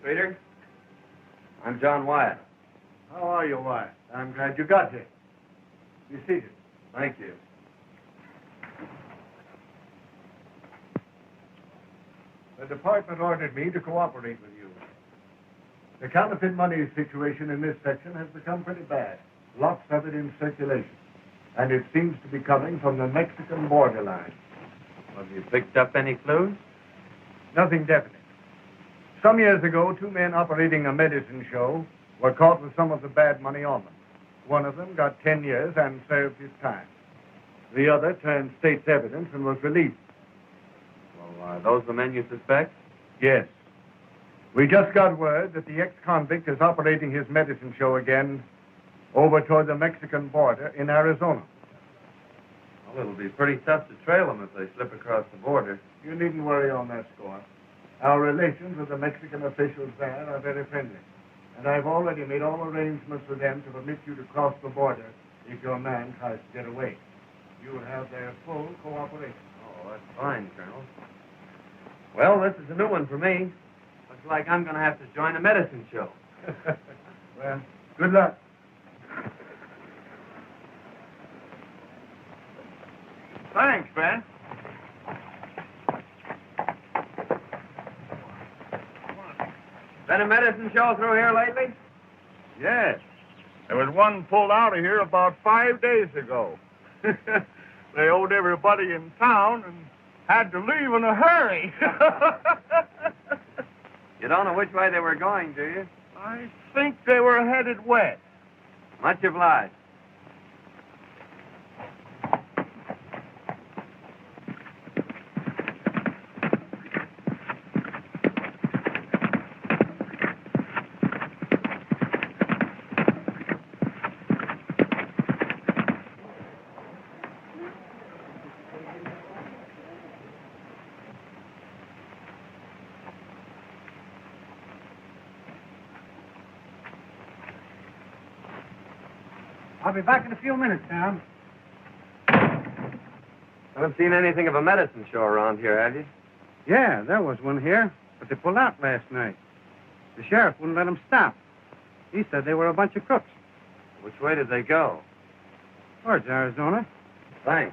Streeter. I'm John Wyatt. How are you, Wyatt? I'm glad you got here. Be seated. Thank you. The department ordered me to cooperate with you. The counterfeit money situation in this section has become pretty bad. Lots of it in circulation. And it seems to be coming from the Mexican borderline. Have you picked up any clues? Nothing definite. Some years ago, 2 men operating a medicine show were caught with some of the bad money on them. One of them got 10 years and served his time. The other turned state's evidence and was released. Well, are those the men you suspect? Yes. We just got word that the ex-convict is operating his medicine show again over toward the Mexican border in Arizona. Well, it'll be pretty tough to trail them if they slip across the border. You needn't worry on that score. Our relations with the Mexican officials there are very friendly. And I've already made all arrangements with them to permit you to cross the border if your man tries to get away. You'll have their full cooperation. Oh, that's fine, Colonel. Well, this is a new one for me. Looks like I'm going to have to join a medicine show. Well, good luck. Thanks, Ben. Been a medicine show through here lately? Yes. There was one pulled out of here about 5 days ago. They owed everybody in town and had to leave in a hurry. You don't know which way they were going, do you? I think they were headed west. Much obliged. I'll be back in a few minutes, Tom. Haven't seen anything of a medicine show around here, have you? Yeah, there was one here, but they pulled out last night. The sheriff wouldn't let them stop. He said they were a bunch of crooks. Which way did they go? Towards Arizona. Thanks.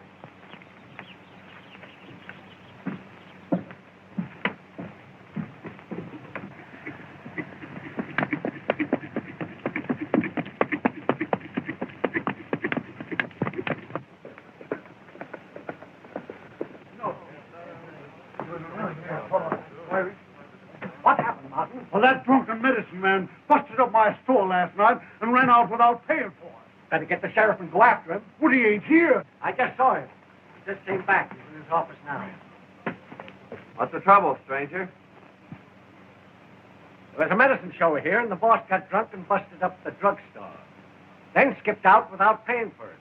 What happened, Martin? Well, that drunken medicine man busted up my store last night and ran out without paying for it. Better get the sheriff and go after him. Well, he ain't here. I just saw him. He just came back. He's in his office now. What's the trouble, stranger? There was a medicine show here, and the boss got drunk and busted up the drugstore. Then skipped out without paying for it.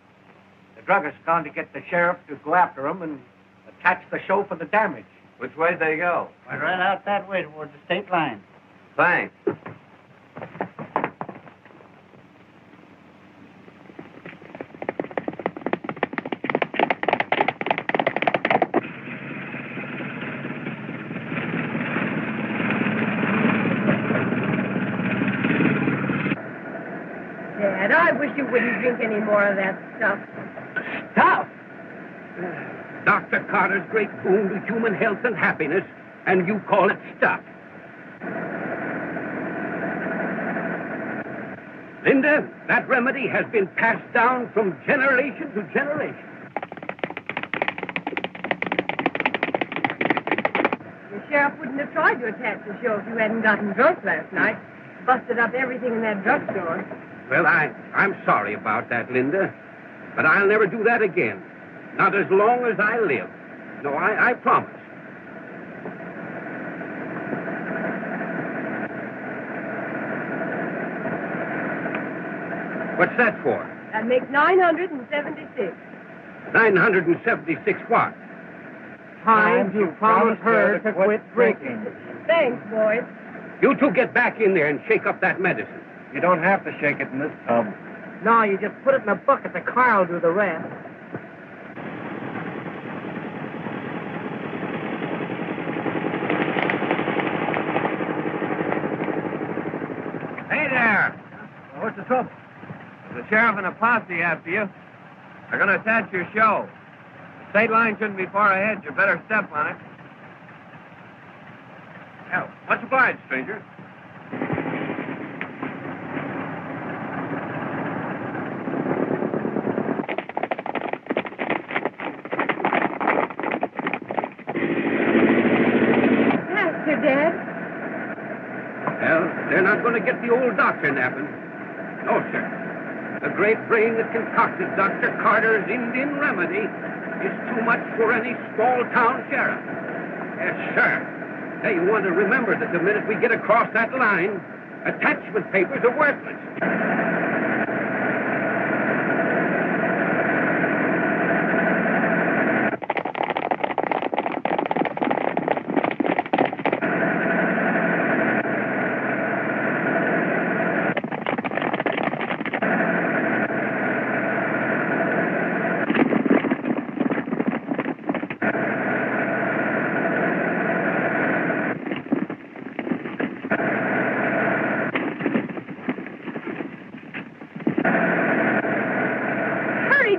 The druggist's gone to get the sheriff to go after him and attach the show for the damage. Which way'd they go? I ran out that way towards the state line. Thanks. Dad, I wish you wouldn't drink any more of that stuff. Stuff! Dr. Carter's great boon to human health and happiness, and you call it stuff. Linda, that remedy has been passed down from generation to generation. The sheriff wouldn't have tried to attack the show if you hadn't gotten drunk last night. Busted up everything in that drugstore. Well, I'm sorry about that, Linda, but I'll never do that again. Not as long as I live. No, I promise. What's that for? That makes 976. 976 what? Times you promised her to quit drinking. Thanks, boys. You two get back in there and shake up that medicine. You don't have to shake it in this tub. No, you just put it in a bucket. The car will do the rest. What's the trouble? There's a sheriff and a posse after you. They're going to attach your show. The state line shouldn't be far ahead. You better step on it. Well, much obliged, stranger. Faster, Dad. Well, they're not going to get the old doctor napping. No, sir. The great brain that concocted Dr. Carter's Indian remedy is too much for any small-town sheriff. Yes, sir. Hey, you want to remember that the minute we get across that line, attachment papers are worthless.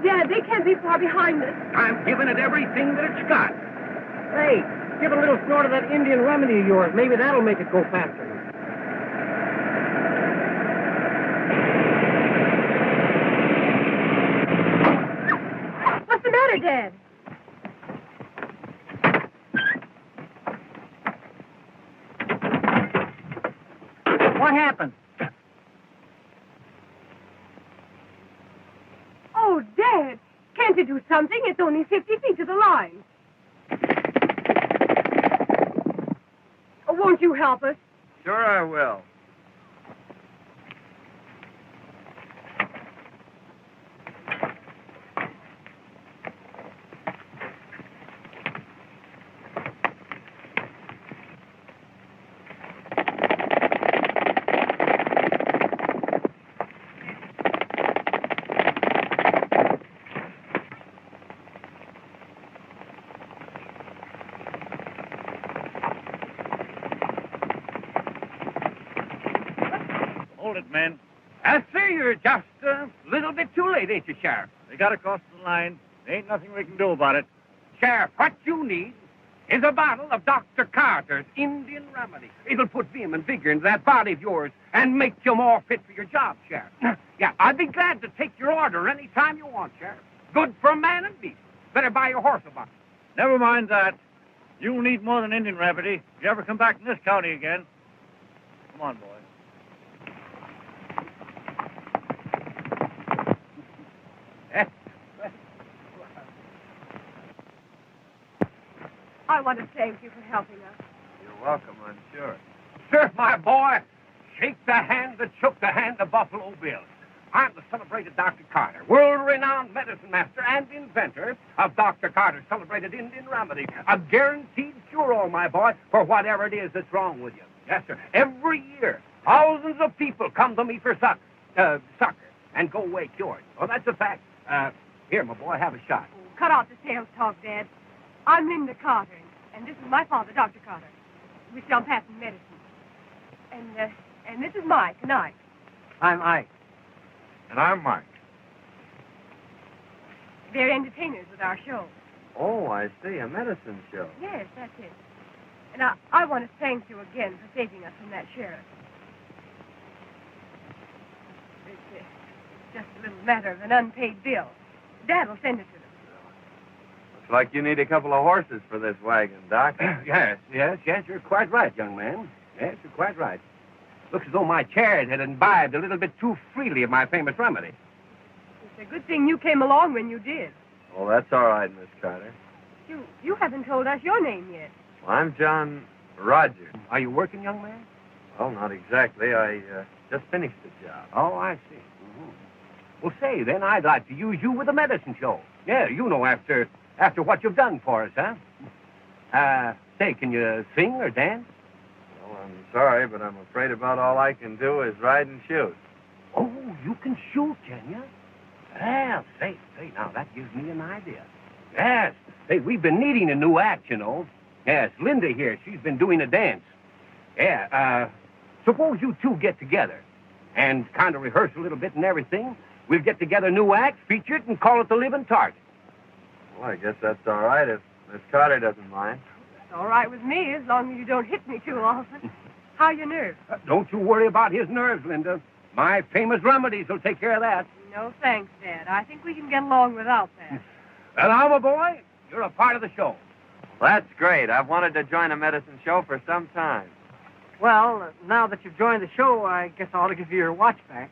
Dad, they can't be far behind us. I'm giving it everything that it's got. Hey, give a little snort of that Indian remedy of yours. Maybe that'll make it go faster. What's the matter, Dad? What happened? Oh, Dad, can't you do something? It's only 50 feet to the line. Oh, won't you help us? Sure I will. Hold it, men. I see you're just a little bit too late, ain't you, Sheriff? They got across the line. There ain't nothing we can do about it. Sheriff, what you need is a bottle of Dr. Carter's Indian remedy. It'll put vim and vigor into that body of yours and make you more fit for your job, Sheriff. Yeah, I'd be glad to take your order any time you want, Sheriff. Good for man and beast. Better buy your horse a bottle. Never mind that. You'll need more than Indian remedy if you ever come back in this county again. Come on, boy. I want to thank you for helping us. You're welcome, I'm sure. Sir, my boy, shake the hand that shook the hand of Buffalo Bill. I'm the celebrated Dr. Carter, world-renowned medicine master and inventor of Dr. Carter's celebrated Indian remedy. A guaranteed cure-all, my boy, for whatever it is that's wrong with you. Yes, sir. Every year, thousands of people come to me for succor and go away cured. Well, that's a fact. Here, my boy, have a shot. Cut off the sales talk, Dad. I'm Linda Carter, and this is my father, Dr. Carter. We sell patent medicine. And this is Mike and Ike. I'm Ike. And I'm Mike. They're entertainers with our show. Oh, I see. A medicine show. Yes, that's it. And I want to thank you again for saving us from that sheriff. It's just a little matter of an unpaid bill. Dad will send it to them. Looks like you need a couple of horses for this wagon, Doc. Yes, you're quite right, young man. Yes, you're quite right. Looks as though my chariot had imbibed a little bit too freely of my famous remedy. It's a good thing you came along when you did. Oh, that's all right, Miss Carter. You haven't told us your name yet. Well, I'm John Rogers. Are you working, young man? Well, not exactly. I just finished the job. Oh, I see. Mm-hmm. Well, say, then, I'd like to use you with a medicine show. Yeah, you know, after what you've done for us, huh? Say, can you sing or dance? Well, I'm sorry, but I'm afraid about all I can do is ride and shoot. Oh, you can shoot, can you? Well, say, now, that gives me an idea. Yes. Hey, we've been needing a new act, you know. Yes, Linda here, she's been doing a dance. Yeah, suppose you two get together. and kind of rehearse a little bit and everything, we'll get together a new act, feature it, and call it The Living Target. Well, I guess that's all right if Miss Carter doesn't mind. It's all right with me, as long as you don't hit me too often. How are your nerves? Don't you worry about his nerves, Linda. My famous remedies will take care of that. No thanks, Dad. I think we can get along without that. Well, now, my boy, you're a part of the show. Well, that's great. I've wanted to join a medicine show for some time. Well, now that you've joined the show, I guess I ought to give you your watch back.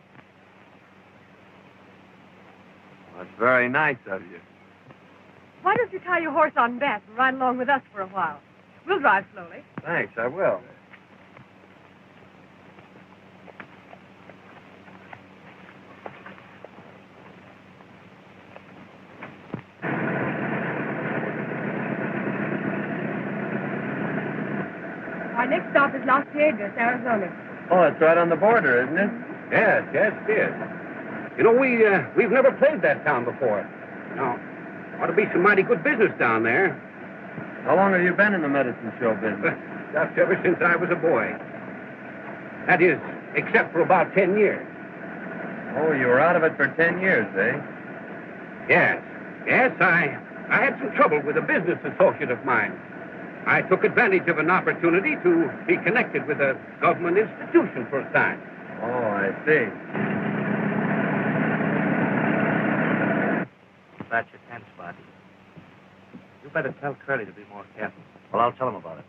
Well, that's very nice of you. Why don't you tie your horse on back and ride along with us for a while? We'll drive slowly. Thanks, I will. Our next stop is Las Vegas, Arizona. Oh, it's right on the border, isn't it? Yes, it is. You know, we've never played that town before. No. Ought to be some mighty good business down there. How long have you been in the medicine show business? Just ever since I was a boy. That is, except for about 10 years. Oh, you were out of it for 10 years, eh? Yes. Yes, I had some trouble with a business associate of mine. I took advantage of an opportunity to be connected with a government institution for a time. Oh, I see. That's your 10 spot. You better tell Curly to be more careful. Well, I'll tell him about it.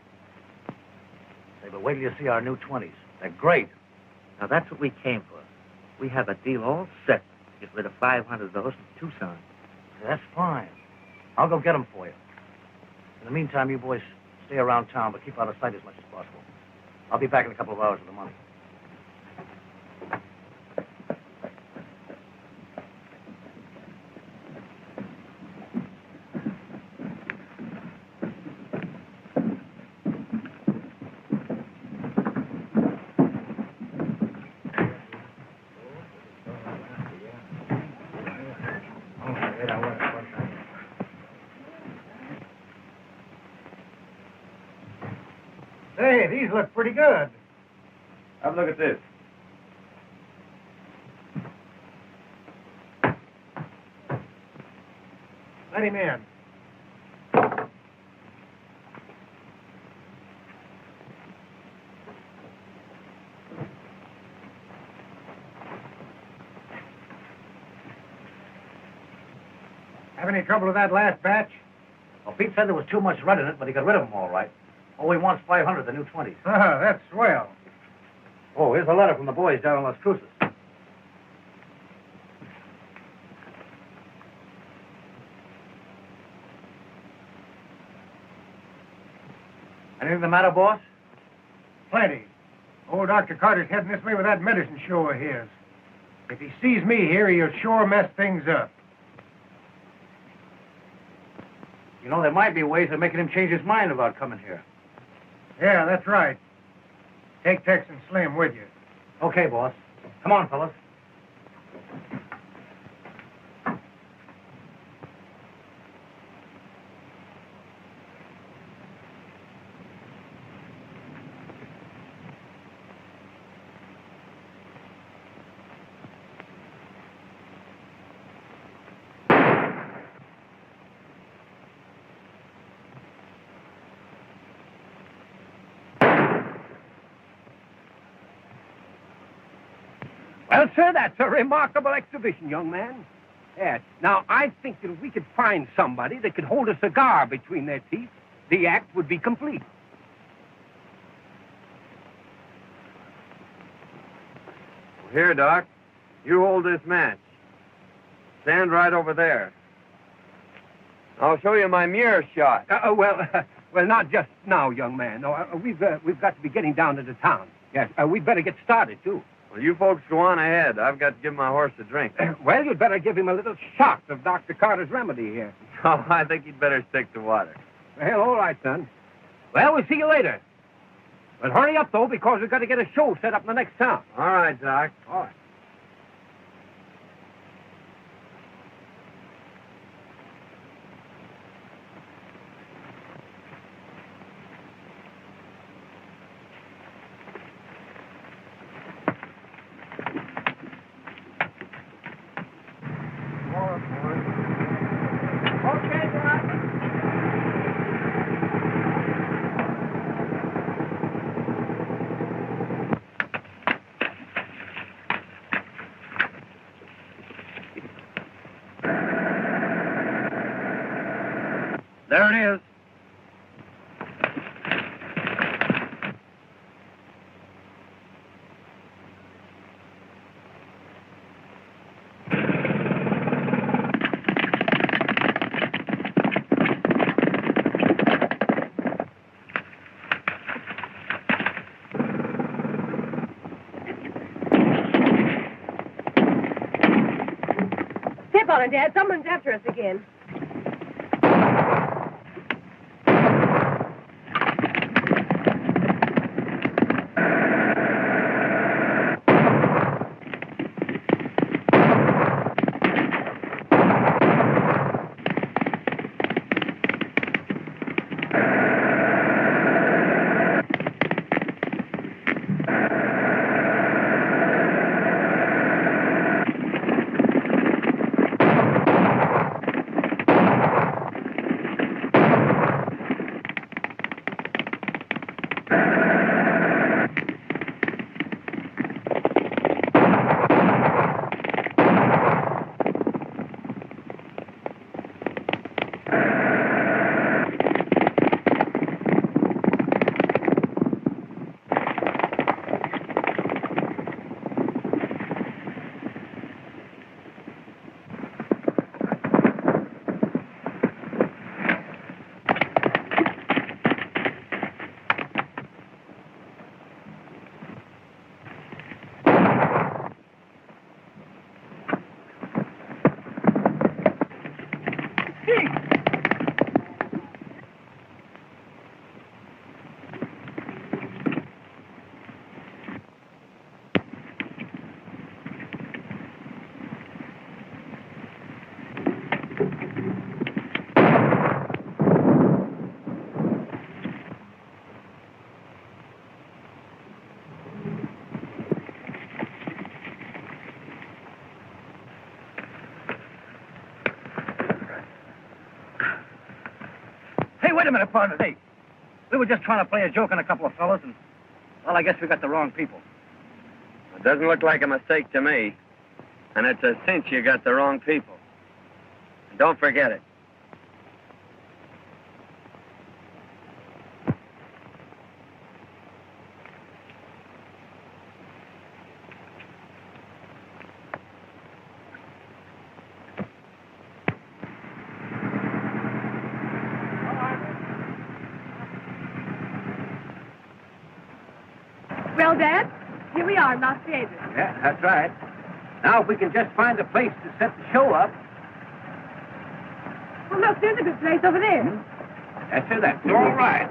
Say, but wait till you see our new 20s. They're great. Now, that's what we came for. We have a deal all set to get rid of 500 of those from Tucson. That's fine. I'll go get them for you. In the meantime, you boys stay around town, but keep out of sight as much as possible. I'll be back in a couple of hours with the money. Hey, these look pretty good. Have a look at this. Let him in. Have any trouble with that last batch? Well, Pete said there was too much red in it, but he got rid of them all right. All he wants 500, the new 20s. That's swell. Oh, here's a letter from the boys down in Las Cruces. Anything the matter, boss? Plenty. Old Dr. Carter's heading this way with that medicine show of his. If he sees me here, he'll sure mess things up. You know, there might be ways of making him change his mind about coming here. Yeah, that's right. Take Tex and Slim with you. Okay, boss. Come on, fellas. Well, sir, that's a remarkable exhibition, young man. Yes. Now, I think that if we could find somebody that could hold a cigar between their teeth, the act would be complete. Well, here, Doc. You hold this match. Stand right over there. I'll show you my mirror shot. Well, not just now, young man. No, we've got to be getting down to the town. Yes, we'd better get started, too. Well, you folks go on ahead. I've got to give my horse a drink. Well, you'd better give him a little shot of Dr. Carter's remedy here. Oh, I think you'd better stick to water. Well, all right, son. Well, we'll see you later. But hurry up, though, because we've got to get a show set up in the next town. All right, Doc. All right. There it is. Step on it, Dad. Someone's after us again. Hey, wait a minute, partner. Hey, we were just trying to play a joke on a couple of fellas, and, well, I guess we got the wrong people. It doesn't look like a mistake to me. And it's a cinch you got the wrong people. And don't forget it. Well, Dad, here we are in Las Vegas. Yeah, that's right. Now, if we can just find a place to set the show up. Well, look, there's a good place over there. That's all right.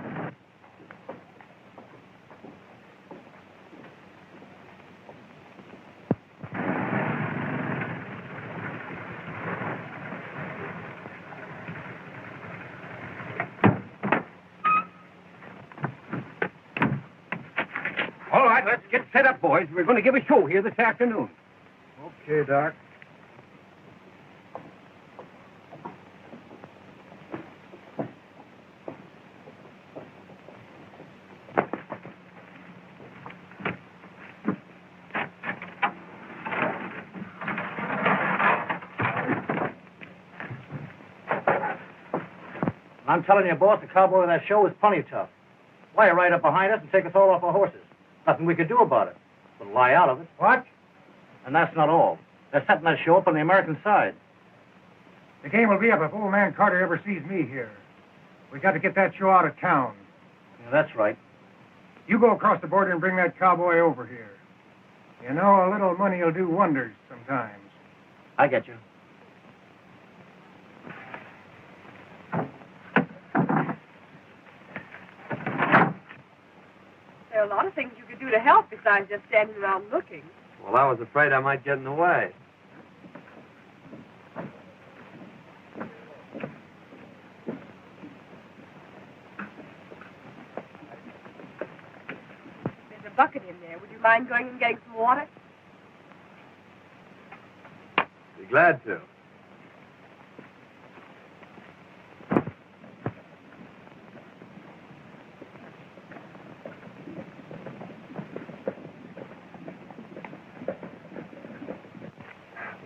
All right, let's get set up, boys. We're going to give a show here this afternoon. Okay, Doc. I'm telling you, boss, the cowboy of that show is plenty tough. Lie right up behind us and take us all off our horses. Nothing we could do about it. But lie out of it. What? And that's not all. They're setting that show up on the American side. The game will be up if old man Carter ever sees me here. We got to get that show out of town. Yeah, that's right. You go across the border and bring that cowboy over here. You know, a little money will do wonders sometimes. I get you. There are a lot of things you could do to help besides just standing around looking. Well, I was afraid I might get in the way. There's a bucket in there. Would you mind going and getting some water? Be glad to.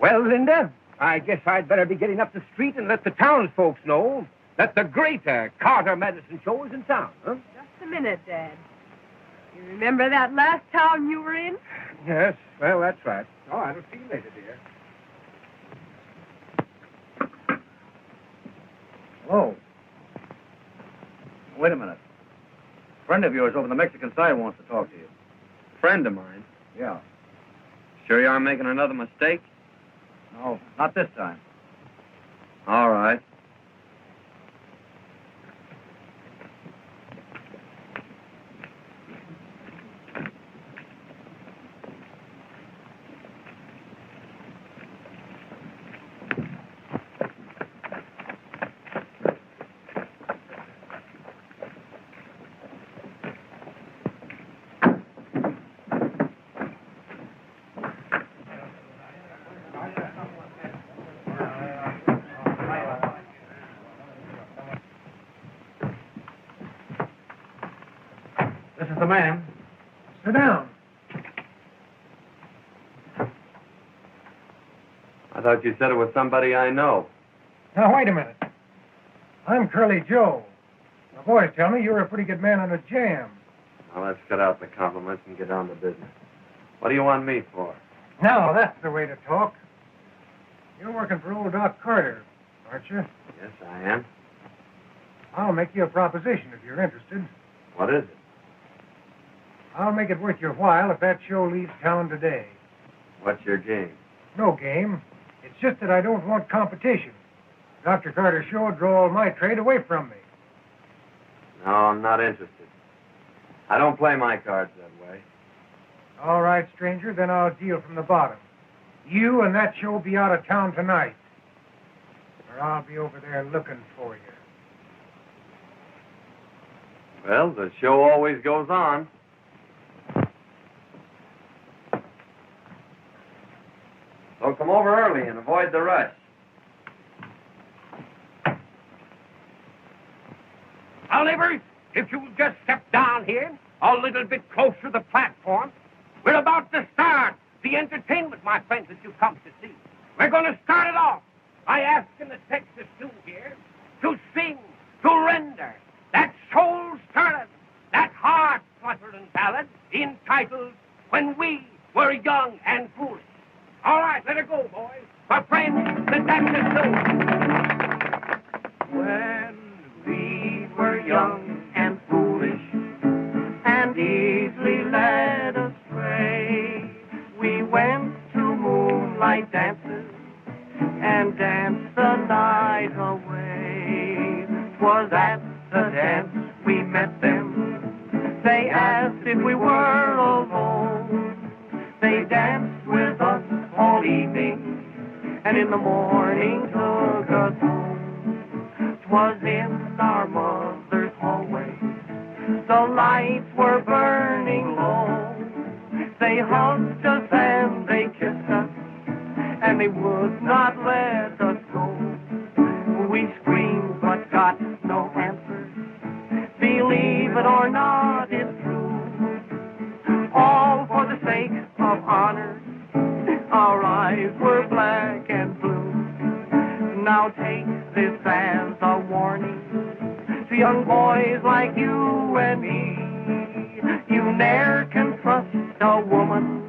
Well, Linda, I guess I'd better be getting up the street and let the townsfolk know. that the great Carter Medicine Show is in town, huh? Just a minute, Dad. You remember that last town you were in? Yes, well, that's right. Oh, I'll see you later, dear. Hello. Wait a minute. A friend of yours over the Mexican side wants to talk to you. Friend of mine. Yeah. Sure you aren't making another mistake? No, not this time. All right. This is the man. Sit down. I thought you said it was somebody I know. Now, wait a minute. I'm Curly Joe. My boys tell me you're a pretty good man on a jam. Now, let's cut out the compliments and get down to business. What do you want me for? Now, that's the way to talk. You're working for old Doc Carter, aren't you? Yes, I am. I'll make you a proposition if you're interested. What is it? I'll make it worth your while if that show leaves town today. What's your game? No game. It's just that I don't want competition. Dr. Carter's show would draw all my trade away from me. No, I'm not interested. I don't play my cards that way. All right, stranger, then I'll deal from the bottom. You and that show be out of town tonight, or I'll be over there looking for you. Well, the show always goes on. So come over early and avoid the rush. Now, neighbors, if you'll just step down here a little bit closer to the platform, we're about to start the entertainment, my friends, that you've come to see. We're going to start it off by asking the Texas Stew here to sing, to render that soul-stirring, that heart-fluttering ballad entitled When We Were Young and Foolish. All right, let it go, boys. My friends, the Texas Stew. When we were young and foolish and easily led astray, we went to moonlight dances and danced the night away. 'Twas at the dance we met them. They asked if we were alone. They danced with us all evening and in the morning took us home. 'Twas in our mother's hallway. The lights were burning low. They hugged us and they kissed us, and they would not let us go. We screamed but got no answer. Believe it or not, it's true. All for the sake of honor. Our eyes were black and blue. Now take this as a warning to young boys like you and me. You ne'er can trust a woman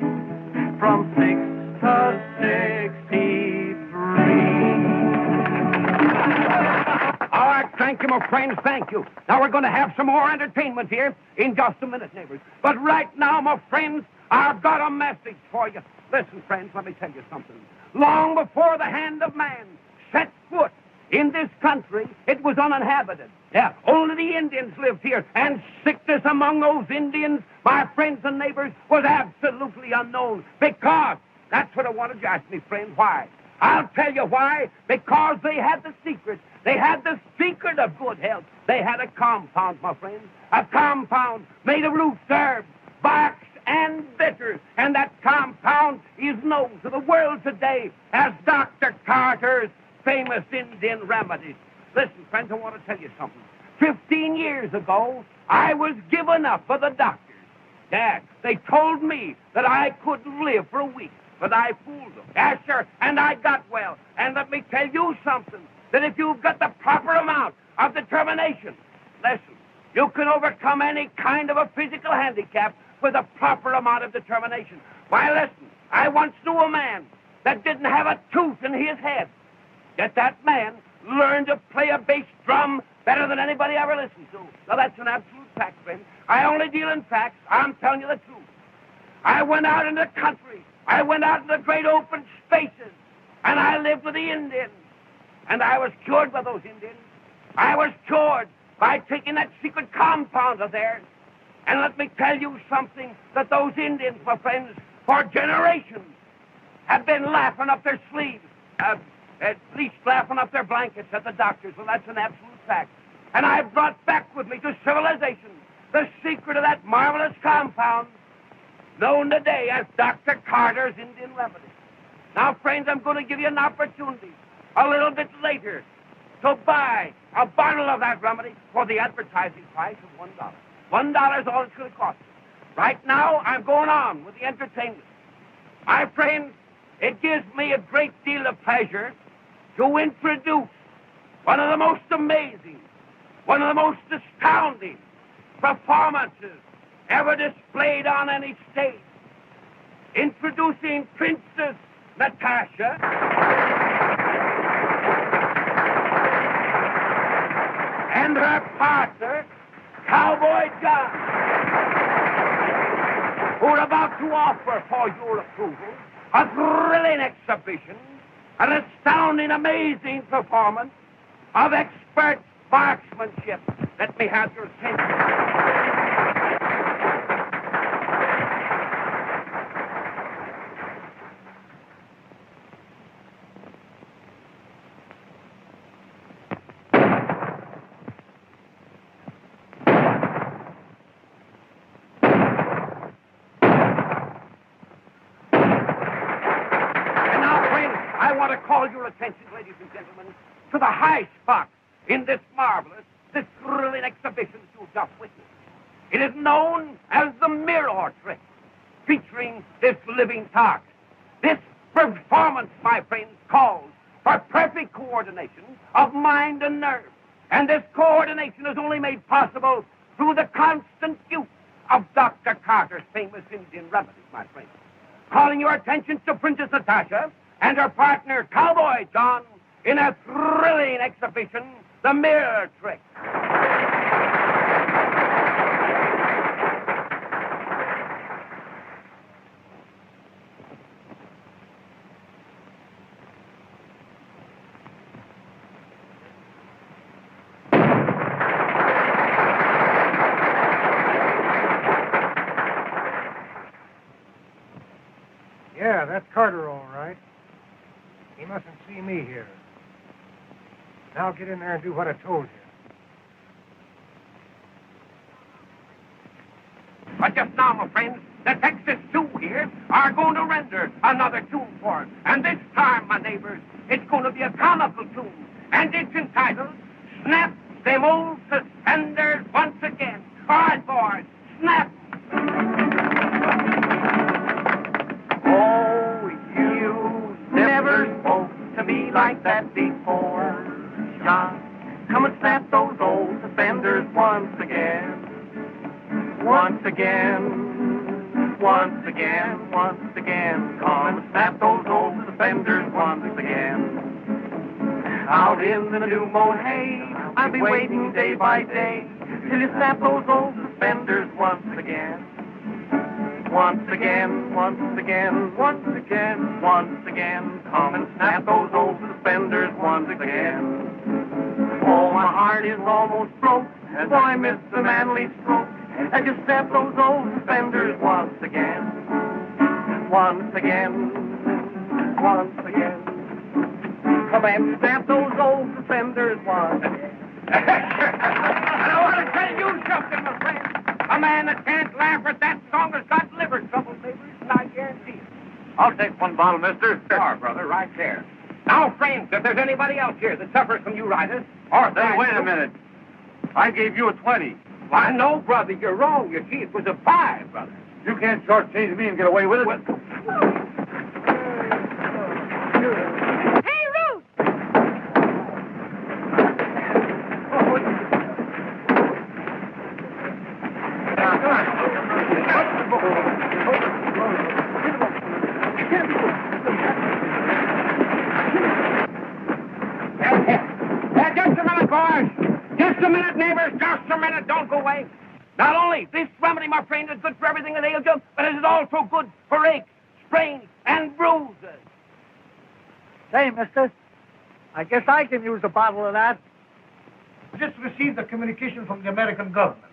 from 6 to 63. All right, thank you, my friends, thank you. Now we're going to have some more entertainment here in just a minute, neighbors. But right now, my friends, I've got a message for you. Listen, friends, let me tell you something. Long before the hand of man set foot in this country, it was uninhabited. Yeah, only the Indians lived here, and sickness among those Indians, my friends and neighbors, was absolutely unknown. Because, that's what I wanted you to ask me, friend, why? I'll tell you why. Because they had the secret. They had the secret of good health. They had a compound, my friends. A compound made of roots, herbs, barks, and bitters. And that compound is known to the world today as Dr. Carter's famous Indian remedies. Listen, friends, I want to tell you something. 15 years ago, I was given up for the doctors. Yeah, they told me that I couldn't live for a week, but I fooled them. Yeah, sure, and I got well. And let me tell you something, that if you've got the proper amount of determination. Listen, you can overcome any kind of a physical handicap with a proper amount of determination. Why, listen, I once knew a man that didn't have a tooth in his head. Yet that man learned to play a bass drum better than anybody ever listened to. Now, that's an absolute fact, friend. I only deal in facts. I'm telling you the truth. I went out in the country. I went out in the great open spaces. And I lived with the Indians. And I was cured by those Indians. I was cured by taking that secret compound of theirs. And let me tell you something, that those Indians, my friends, for generations, have been laughing up their sleeves. At least laughing up their blankets at the doctors. Well, that's an absolute fact. And I brought back with me to civilization the secret of that marvelous compound known today as Dr. Carter's Indian Remedy. Now, friends, I'm going to give you an opportunity a little bit later to buy a bottle of that remedy for the advertising price of $1. $1 is all it's going to cost you. Right now, I'm going on with the entertainment. My friends, it gives me a great deal of pleasure to introduce one of the most amazing, one of the most astounding performances ever displayed on any stage. Introducing Princess Natasha and her partner, Cowboy John, who are about to offer for your approval a thrilling exhibition, an astounding, amazing performance of expert marksmanship. Let me have your attention. Attention, ladies and gentlemen, to the high spot in this marvelous, this thrilling exhibition that you've just witnessed. It is known as the mirror trick, featuring this living target. This performance, my friends, calls for perfect coordination of mind and nerve. And this coordination is only made possible through the constant use of Dr. Carter's famous Indian remedies, my friends. Calling your attention to Princess Natasha and her partner, Cowboy John, in a thrilling exhibition, the mirror trick. Yeah, that's Carter, all right. He mustn't see me here. Now get in there and do what I told you. But just now, my friends, the Texas Two here are going to render another tune for us. And this time, my neighbors, it's going to be a comical tune. And it's entitled, Snap Them Old Suspenders Once Again. All right, boys, snap. Oh, you never spoke to me like that before, John. Come and snap those old suspenders once again. Once again, once again, once again. Come and snap those old suspenders once again. Out in the new mown hay, I'll be waiting day by day till you snap those old suspenders once again. Once again, once again, once again, once again. Come and snap those old suspenders once again. Oh, my heart is almost broke as I miss the manly stroke as you snap those old suspenders once again. Once again, once again. Come and snap those old suspenders once again. And I want to tell you something, my friend. A man that can't laugh at that song has got liver trouble, neighbors, and I guarantee it. I'll take one bottle, mister. Sure, brother, right there. Now, friends, if there's anybody else here that suffers from uritis, or... Hey, wait a minute. I gave you a 20. Why, no, brother, you're wrong. You see, it was a 5, brother. You can't shortchange me and get away with it. Hey, Ruth! Oh, Just a minute, neighbors, just a minute. Don't go away. Not only this remedy, my friend, is good for everything that ails you, but it is also good for aches, sprains, and bruises. Say, mister, I guess I can use a bottle of that. Just received a communication from the American government.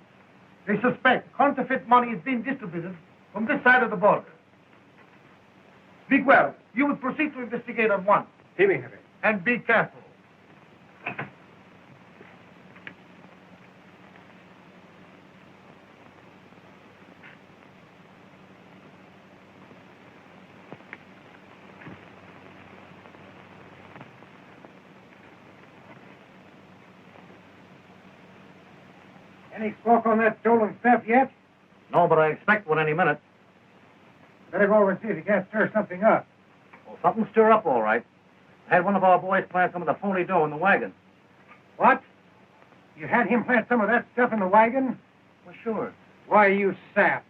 They suspect counterfeit money is being distributed from this side of the border. Speak well. You will proceed to investigate at once. Heavy, heavy. And be careful. Any smoke on that stolen stuff yet? No, but I expect one any minute. Better go over and see if you can't stir something up. Well, something stir up all right. I had one of our boys plant some of the phony dough in the wagon. What? You had him plant some of that stuff in the wagon? Well, sure. Why, you sap.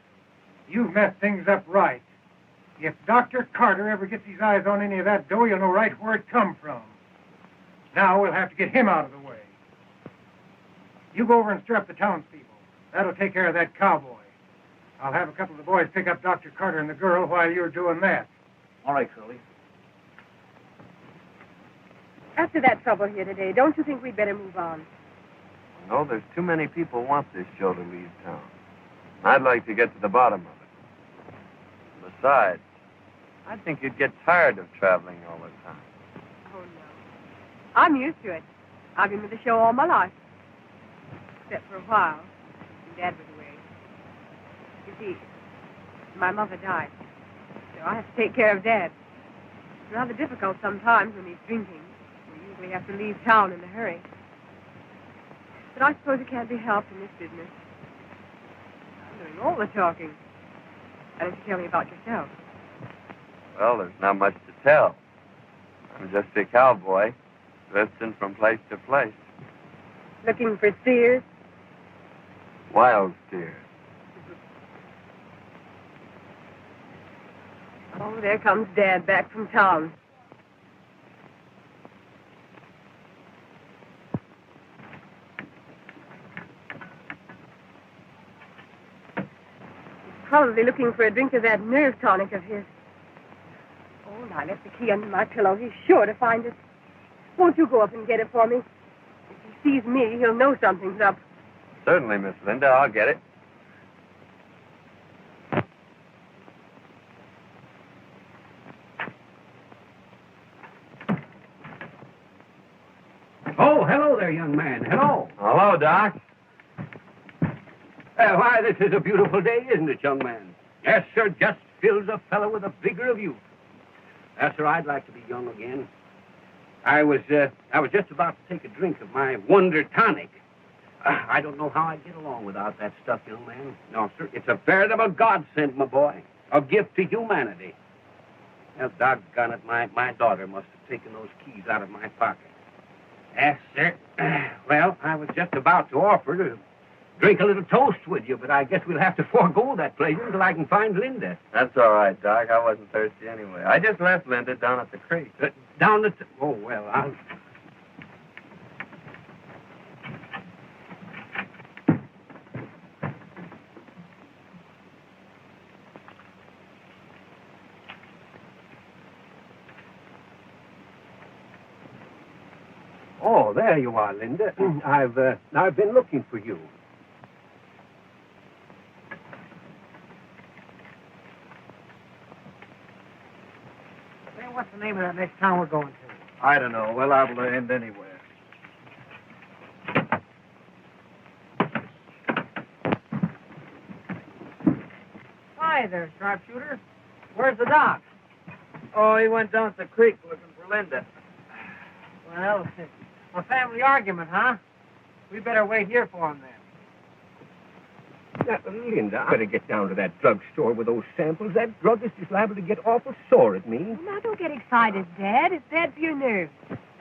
You've messed things up right. If Dr. Carter ever gets his eyes on any of that dough, you'll know right where it come from. Now we'll have to get him out of the way. You go over and stir up the townspeople. That'll take care of that cowboy. I'll have a couple of the boys pick up Dr. Carter and the girl while you're doing that. All right, Curly. After that trouble here today, don't you think we'd better move on? No, there's too many people want this show to leave town. I'd like to get to the bottom of it. Besides, I think you'd get tired of traveling all the time. Oh, no. I'm used to it. I've been with the show all my life. Except for a while, when Dad was away. You see, my mother died, so I have to take care of Dad. It's rather difficult sometimes when he's drinking. We usually have to leave town in a hurry. But I suppose it can't be helped in this business. I'm doing all the talking. Why don't you tell me about yourself? Well, there's not much to tell. I'm just a cowboy, drifting from place to place. Looking for steers? Wild steers. Oh, there comes Dad back from town. He's probably looking for a drink of that nerve tonic of his. Oh, and I left the key under my pillow. He's sure to find it. Won't you go up and get it for me? If he sees me, he'll know something's up. Certainly, Miss Linda. I'll get it. Oh, hello there, young man. Hello. Hello, Doc. Why, this is a beautiful day, isn't it, young man? Yes, sir, just fills a fellow with a vigor of youth. Yes, sir, I'd like to be young again. I was just about to take a drink of my Wonder Tonic. I don't know how I'd get along without that stuff, young man. No, sir, it's a veritable godsend, my boy. A gift to humanity. Well, doggone it, my daughter must have taken those keys out of my pocket. Yes, sir. Well, I was just about to offer to drink a little toast with you, but I guess we'll have to forego that pleasure until I can find Linda. That's all right, Doc. I wasn't thirsty anyway. I just left Linda down at the creek. Down at the... Oh, well, I'll... Oh, there you are, Linda. I've been looking for you. Say, what's the name of that next town we're going to? I don't know. We're liable to end anywhere. Hi there, sharpshooter. Where's the doc? Oh, he went down to the creek looking for Linda. Well, a family argument, huh? We better wait here for him, then. Now, Linda, I better get down to that drugstore with those samples. That druggist is liable to get awful sore at me. Now, don't get excited, Dad. It's bad for your nerves.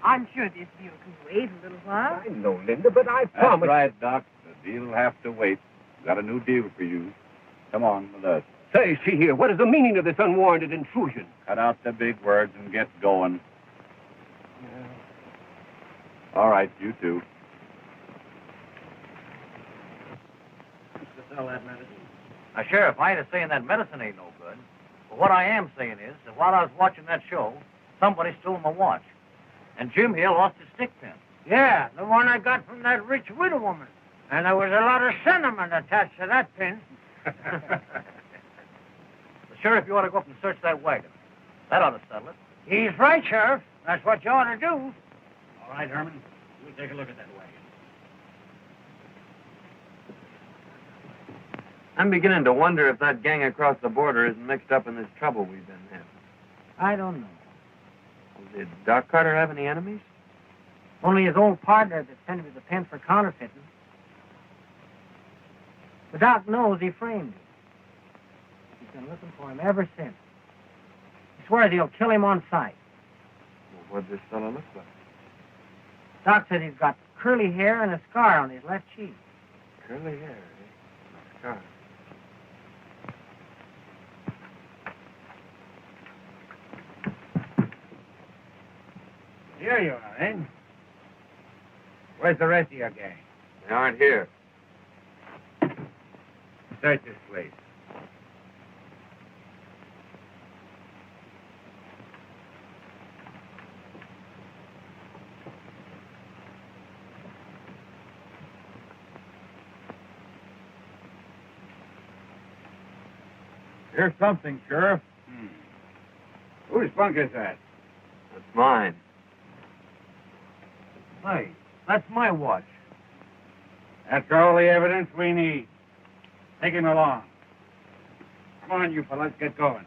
I'm sure this deal can wait a little while. I know, Linda, but I That's promise... right, Doc. The deal will have to wait. Got a new deal for you. Come on with us. Say, see here, what is the meaning of this unwarranted intrusion? Cut out the big words and get going. All right, you two. sell that medicine. Now, Sheriff, I ain't saying that medicine ain't no good. But what I am saying is that while I was watching that show, somebody stole my watch. And Jim here lost his stick pin. Yeah, the one I got from that rich widow woman. And there was a lot of sentiment attached to that pin. The Sheriff, you ought to go up and search that wagon. That ought to settle it. He's right, Sheriff. That's what you ought to do. All right, Herman. We'll take a look at that wagon. I'm beginning to wonder if that gang across the border isn't mixed up in this trouble we've been having. I don't know. Did Doc Carter have any enemies? Only his old partner that sent him to the pen for counterfeiting. The Doc knows he framed him. He's been looking for him ever since. He swears he'll kill him on sight. Well, what'd this fellow look like? Doc says he's got curly hair and a scar on his left cheek. Curly hair, eh? A scar. Here you are, eh? Where's the rest of your gang? They aren't here. Search this place. Here's something, Sheriff. Whose bunk is that? That's mine. Hey, that's my watch. That's all the evidence we need. Take him along. Come on, you fellas, get going.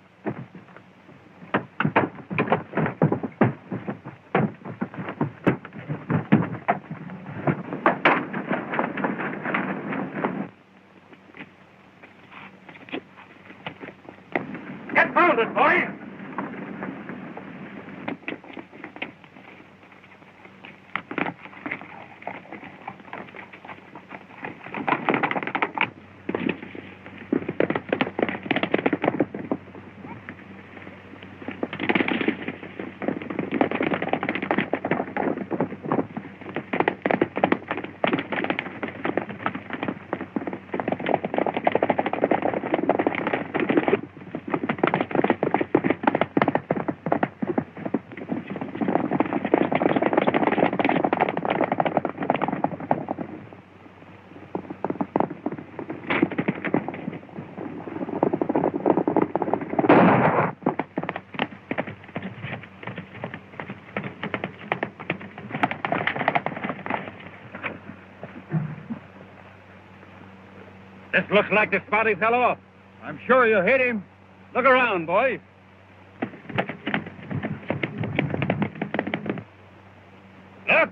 Get mounted, boy! This looks like the spot he fell off. I'm sure you hit him. Look around, boys. Look!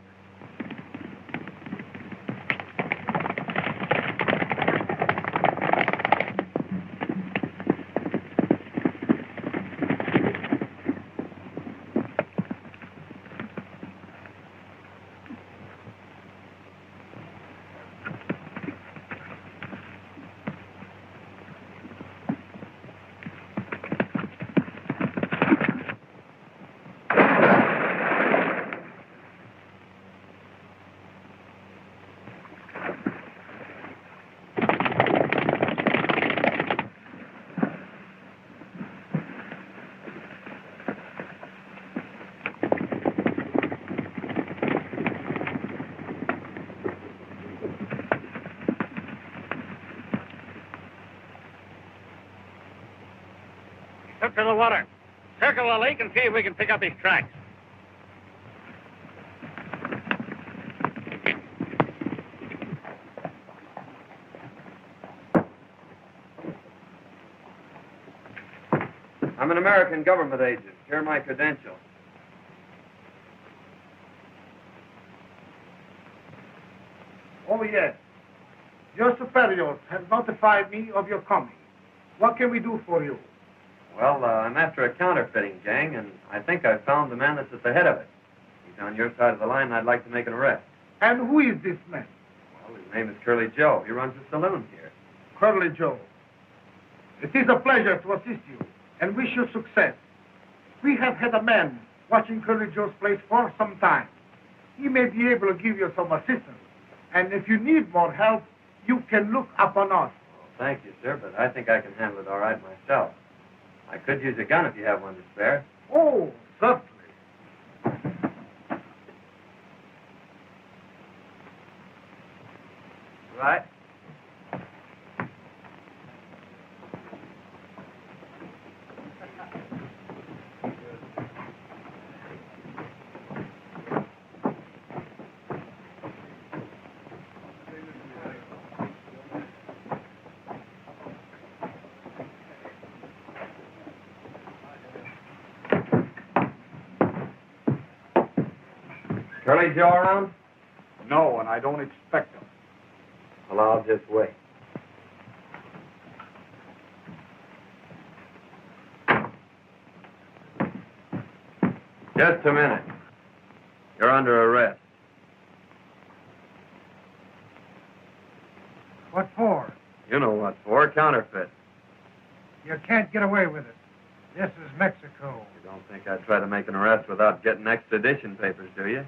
Took to the water. Circle the lake and see if we can pick up his tracks. I'm an American government agent. Here are my credentials. Oh, yes. Your superiors have notified me of your coming. What can we do for you? Well, I'm after a counterfeiting gang, and I think I've found the man that's at the head of it. He's on your side of the line, and I'd like to make an arrest. And who is this man? Well, his name is Curly Joe. He runs a saloon here. Curly Joe. It is a pleasure to assist you and wish you success. We have had a man watching Curly Joe's place for some time. He may be able to give you some assistance. And if you need more help, you can look upon us. thank you, sir, but I think I can handle it all right myself. I could use a gun if you have one to spare. Oh, certainly. Right? Curly Joe around? No, and I don't expect him. Well, I'll just wait. Just a minute. You're under arrest. What for? You know what for. Counterfeit. You can't get away with it. This is Mexico. You don't think I'd try to make an arrest without getting extradition papers, do you?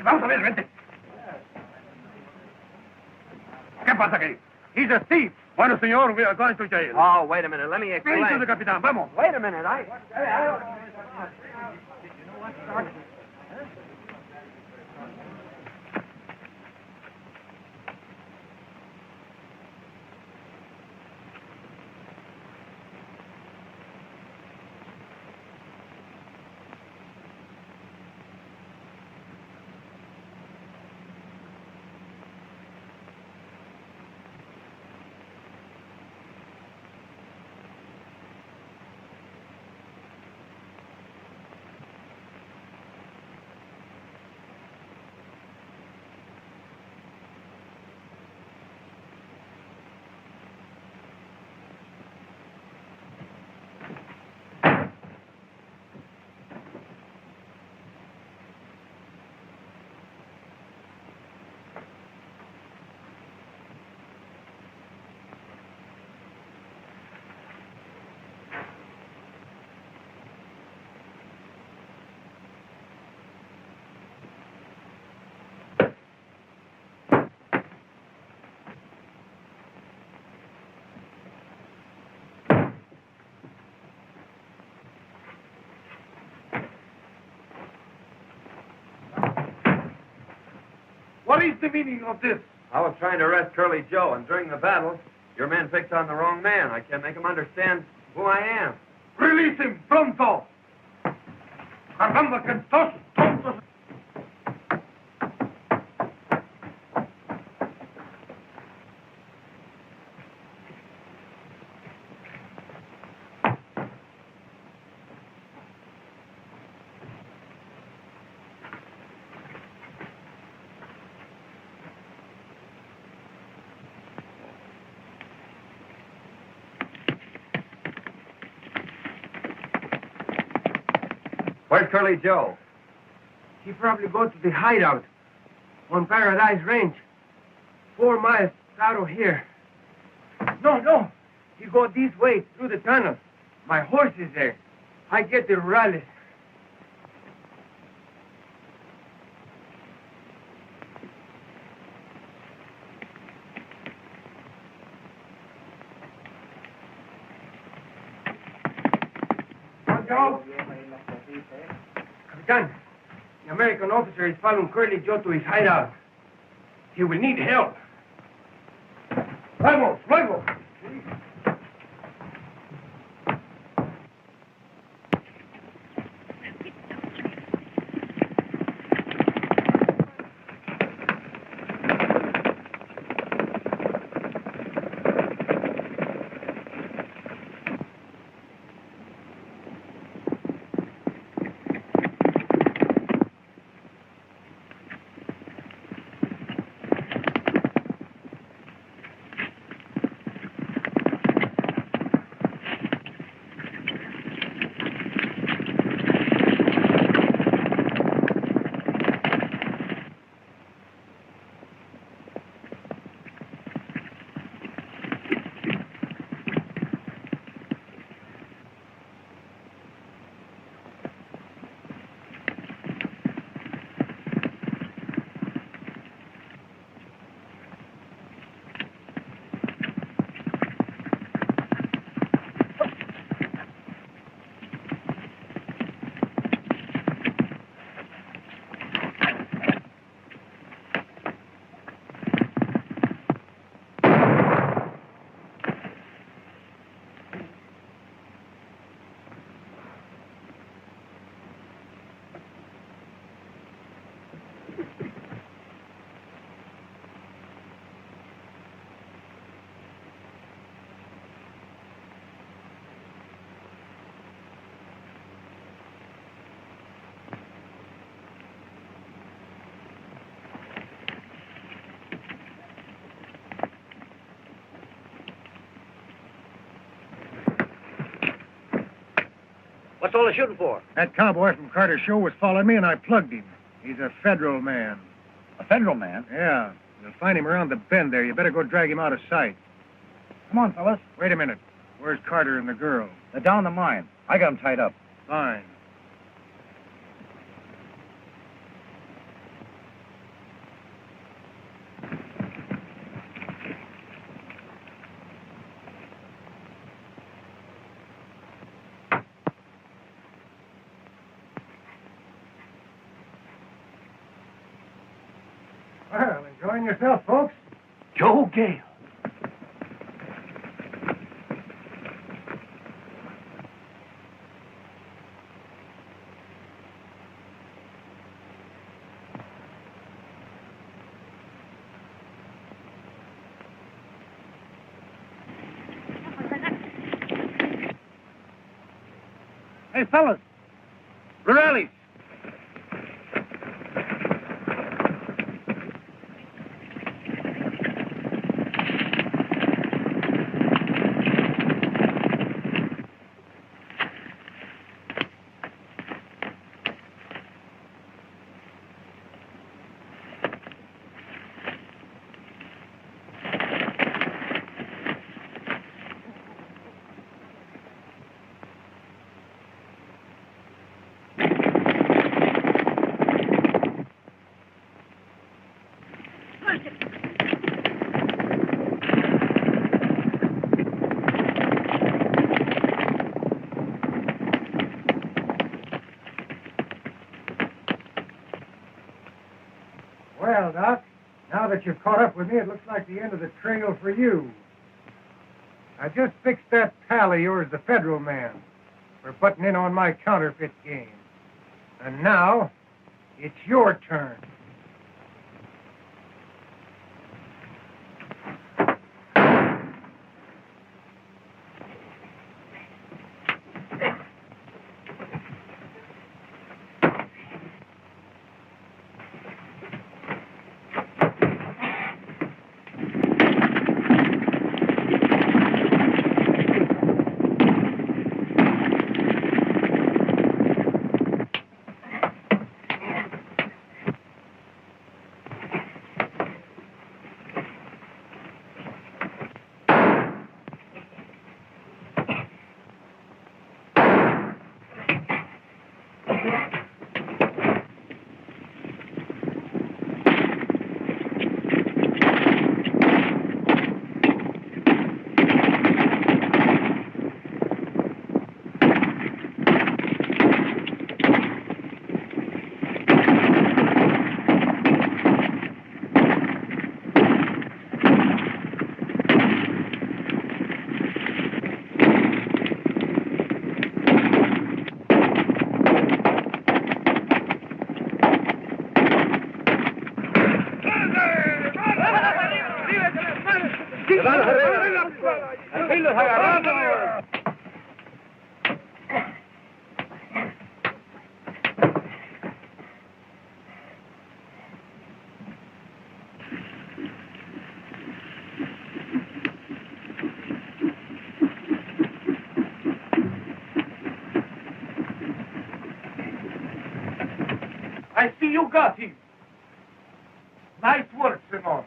Vamos a ver, vente. ¿Qué pasa aquí? He's a thief. Bueno, señor, we are going to jail. Oh, wait a minute. Let me explain. Into the capitán, vamos. Wait a minute. What is the meaning of this? I was trying to arrest Curly Joe, and during the battle, your men picked on the wrong man. I can't make him understand who I am. Release him, pronto. Caramba, que estos tontos. Where's Curly Joe? He probably go to the hideout on Paradise Range, 4 miles out of here. No. He go this way through the tunnel. My horse is there. I get the rallies. Joe? Capitan, the American officer is following Curly Joe to his hideout. He will need help. Vamos, luego. What's all the shooting for? That cowboy from Carter's show was following me, and I plugged him. He's a federal man. A federal man? Yeah. You'll find him around the bend there. You better go drag him out of sight. Come on, fellas. Wait a minute. Where's Carter and the girl? They're down the mine. I got them tied up. Fine. Well, enjoying yourself, folks? Joe Gale. Hey, fellas. Rurales. Well, Doc, now that you've caught up with me, it looks like the end of the trail for you. I just fixed that pal of yours, the federal man, for butting in on my counterfeit game. And now, it's your turn. I see you got him. Nice work, senor.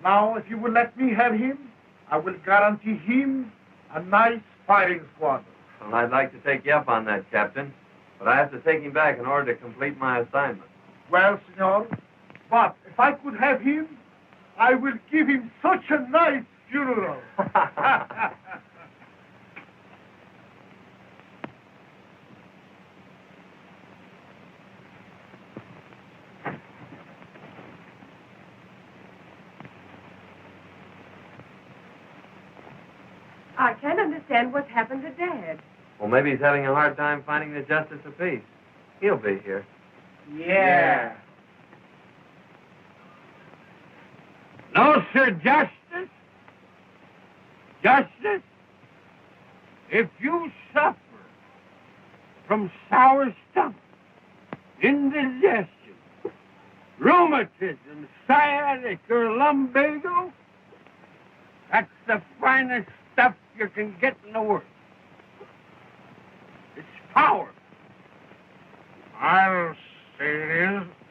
Now, if you will let me have him, I will guarantee him a nice firing squad. Well, I'd like to take you up on that, Captain, but I have to take him back in order to complete my assignment. Well, senor, but if I could have him, I will give him such a nice funeral. I can't understand what's happened to Dad. Well, maybe he's having a hard time finding the justice of peace. He'll be here. Yeah. No, sir, Justice. Justice, if you suffer from sour stomach, indigestion, rheumatism, sciatic, or lumbago, that's the finest stuff you can get in the world. It's power. I'll say it is.